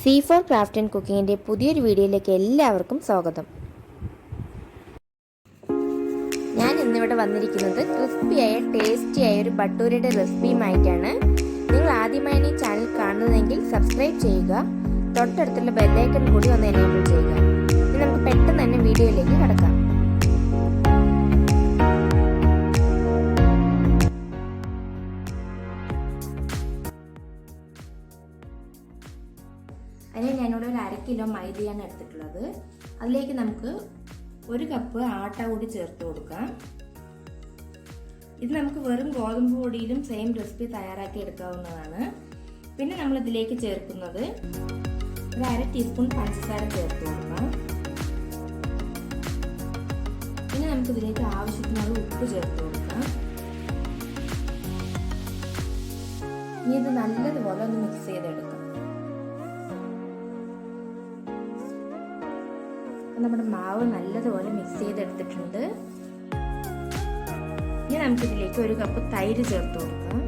C4 craft and കുക്കിങ്ങിൻ്റെ പുതിയൊരു വീഡിയോയിലേക്ക് എല്ലാവർക്കും സ്വാഗതം. ഞാൻ ഇന്നിവിടെ വന്നിരിക്കുന്നത് ക്രിസ്പിയായ ടേസ്റ്റിയായ ഒരു ബട്ടൂരയുടെ റെസിപ്പിയുമായിട്ടാണ്. നിങ്ങൾ ആദ്യമായി ഈ ചാനൽ കാണുന്നതെങ്കിൽ സബ്സ്ക്രൈബ് ചെയ്യുക, തൊട്ടടുത്തുള്ള ബെല്ലൈക്കൺ കൂടി ഒന്ന് എനേബിൾ ചെയ്യുക. ഇനി നമുക്ക് പെട്ടെന്ന് തന്നെ വീഡിയോയിലേക്ക് കടക്കാം. അതിന് ഞാനിവിടെ ഒരു 1/2 കിലോ മൈദയാണ് എടുത്തിട്ടുള്ളത്. അതിലേക്ക് നമുക്ക് 1 കപ്പ് ആട്ട കൂടി ചേർത്ത് കൊടുക്കാം. ഇത് നമുക്ക് വെറും ഗോതമ്പ് പൊടിയിലും സെയിം റെസിപ്പി തയ്യാറാക്കി എടുക്കാവുന്നതാണ്. പിന്നെ നമ്മൾ ഇതിലേക്ക് ചേർക്കുന്നത് ഒരു 1/2 ടീസ്പൂൺ പഞ്ചസാര ചേർത്ത് കൊടുക്കാം. പിന്നെ നമുക്ക് ഇതിലേക്ക് ആവശ്യത്തിനുള്ള ഉപ്പ് ചേർത്ത് കൊടുക്കാം. ഇനി ഇത് നല്ലതുപോലെ ഒന്ന് മിക്സ് ചെയ്തെടുക്കാം. നമ്മുടെ മാവ് നല്ലതുപോലെ മിക്സ് ചെയ്തെടുത്തിട്ടുണ്ട്. ഇനി നമുക്കിതിലേക്ക് 1 കപ്പ് തൈര് ചേർത്ത് കൊടുക്കാം.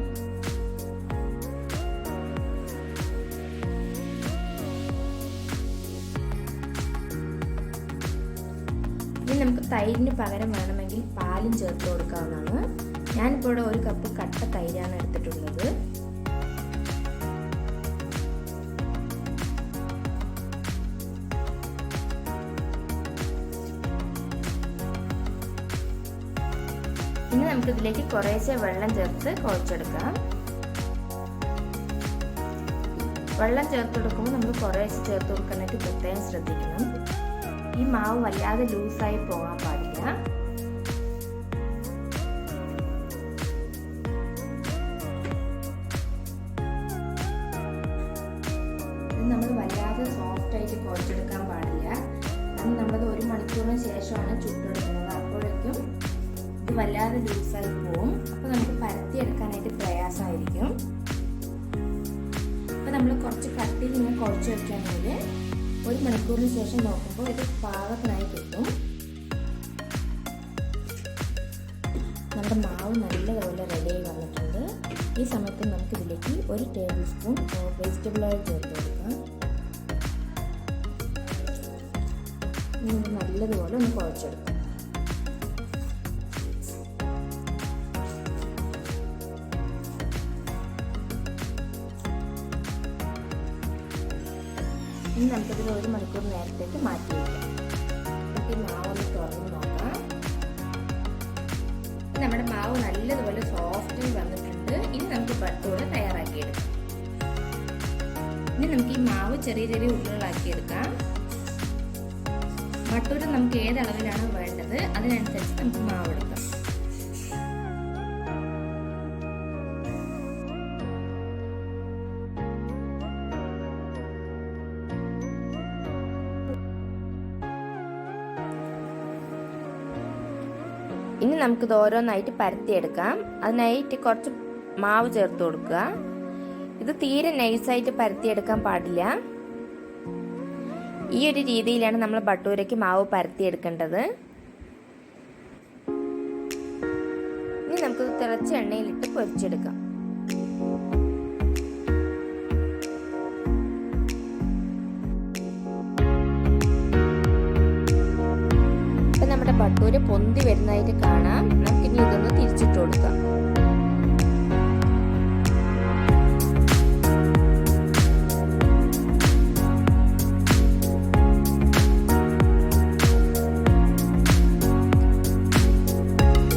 ഇനി നമുക്ക് തൈരിന് പകരം വേണമെങ്കിൽ പാലും ചേർത്ത് കൊടുക്കാവുന്നതാണ്. ഞാനിപ്പോൾ ഇവിടെ 1 കപ്പ് കട്ട തൈരാണ് എടുത്തിട്ടുള്ളത്. ഇനി നമുക്ക് ഇതിലേക്ക് കുറേശ്ശെ വെള്ളം ചേർത്ത് കുഴച്ചെടുക്കാം. വെള്ളം ചേർത്ത് കൊടുക്കുമ്പോൾ നമ്മൾ കുറേശ്ശെ ചേർത്ത് കൊടുക്കാനായിട്ട് പ്രത്യേകം ശ്രദ്ധിക്കണം. ഈ മാവ് വല്ലാതെ ലൂസായി പോകാൻ പാടില്ല. ഇത് നമ്മൾ വല്ലാതെ സോഫ്റ്റ് ആയിട്ട് കുഴച്ചെടുക്കാൻ പാടില്ല. കാരണം നമ്മളത് 1 മണിക്കൂറിന് ശേഷമാണ് ചുട്ടെടുക്കുന്നത്. അപ്പോഴേക്കും ഇത് വല്ലാതെ ലൂസായി പോവും. അപ്പോൾ നമുക്ക് പരത്തിയെടുക്കാനായിട്ട് പ്രയാസമായിരിക്കും. അപ്പോൾ നമ്മൾ കുറച്ച് കട്ടിയിൽ ഇങ്ങനെ കുഴച്ച് വെക്കുകയാണെങ്കിൽ 1 മണിക്കൂറിന് ശേഷം നോക്കുമ്പോൾ ഇത് പാകത്തിനായി കിട്ടും. നമ്മുടെ മാവ് നല്ലതുപോലെ റെഡിയായി വന്നിട്ടുണ്ട്. ഈ സമയത്ത് നമുക്ക് ഇതിലേക്ക് 1 ടേബിൾ സ്പൂൺ വെജിറ്റബിൾ ഓയിൽ ചേർത്ത് കൊടുക്കാം. നല്ലതുപോലെ ഒന്ന് കുഴച്ചെടുക്കാം. ഇനി നമുക്കിതിൽ 1 മണിക്കൂർ നേരത്തേക്ക് മാറ്റി വയ്ക്കാം. നമുക്ക് ഈ മാവ് ഒന്ന് തുറന്ന് നോക്കാം. നമ്മുടെ മാവ് നല്ലതുപോലെ സോഫ്റ്റായി വന്നിട്ടുണ്ട്. ഇനി നമുക്ക് ബട്ടൂര തയ്യാറാക്കിയെടുക്കാം. ഇനി നമുക്ക് ഈ മാവ് ചെറിയ ചെറിയ ഉരുളകളാക്കിയെടുക്കാം. ബട്ടൂര നമുക്ക് ഏത് അളവിലാണ് വേണ്ടത് അതിനനുസരിച്ച് നമുക്ക് മാവ് എടുക്കാം. ഇനി നമുക്കിത് ഓരോന്നായിട്ട് പരത്തിയെടുക്കാം. അതിനായിട്ട് കുറച്ച് മാവ് ചേർത്ത് കൊടുക്കുക. ഇത് തീരെ നൈസായിട്ട് പരത്തിയെടുക്കാൻ പാടില്ല. ഈ ഒരു രീതിയിലാണ് നമ്മൾ ബട്ടൂരയ്ക്ക് മാവ് പരത്തിയെടുക്കേണ്ടത്. ഇനി നമുക്കിത് തിളച്ച എണ്ണയിലിട്ട് പൊരിച്ചെടുക്കാം. നമ്മുടെ ബട്ടൂര പൊന്തി വരുന്നതായിട്ട് കാണാം. നമുക്കിനി ഇതൊന്ന് തിരിച്ചിട്ട് കൊടുക്കാം.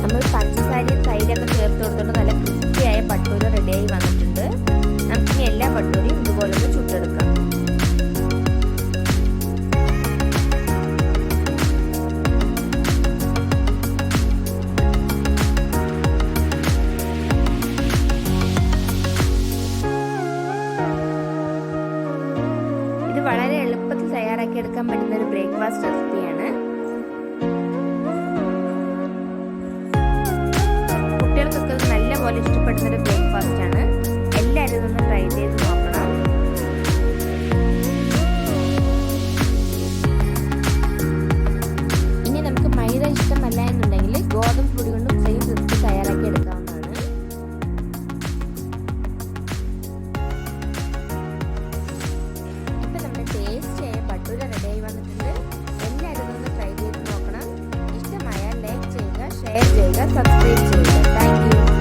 നമ്മൾ പഞ്ചസാരയും തൈരൊക്കെ ചേർത്ത് കൊടുത്തുകൊണ്ട് നല്ല ക്രിസ്പിയായ ബട്ടൂര റെഡിയായി വന്നിട്ടുണ്ട്. നമുക്കിനി എല്ലാ ബട്ടൂരയും ഇതുപോലെ ഒന്ന് ചുട്ടെടുക്കാം. വളരെ എളുപ്പത്തിൽ തയ്യാറാക്കി എടുക്കാൻ പറ്റുന്ന ഒരു ബ്രേക്ക്ഫാസ്റ്റ് റെസിപ്പിയാണ്. കുട്ടികൾക്കൊക്കെ നല്ലപോലെ ഇഷ്ടപ്പെടുന്ന ഒരു ബ്രേക്ക്ഫാസ്റ്റ് ആണ്. എല്ലാവരും ഇതൊന്ന് ട്രൈ ചെയ്ത് നോക്കണം. ഇനി നമുക്ക് മൈദ ഇഷ്ടമല്ല എന്നുണ്ടെങ്കിൽ ഗോതമ്പ് പൊടി കൊണ്ടും സെയിം റെസിപ്പി തയ്യാറാക്കി എടുക്കാവുന്നതാണ്. ഷെയർ ചെയ്യുക, സബ്സ്ക്രൈബ് ചെയ്യുക. Thank you.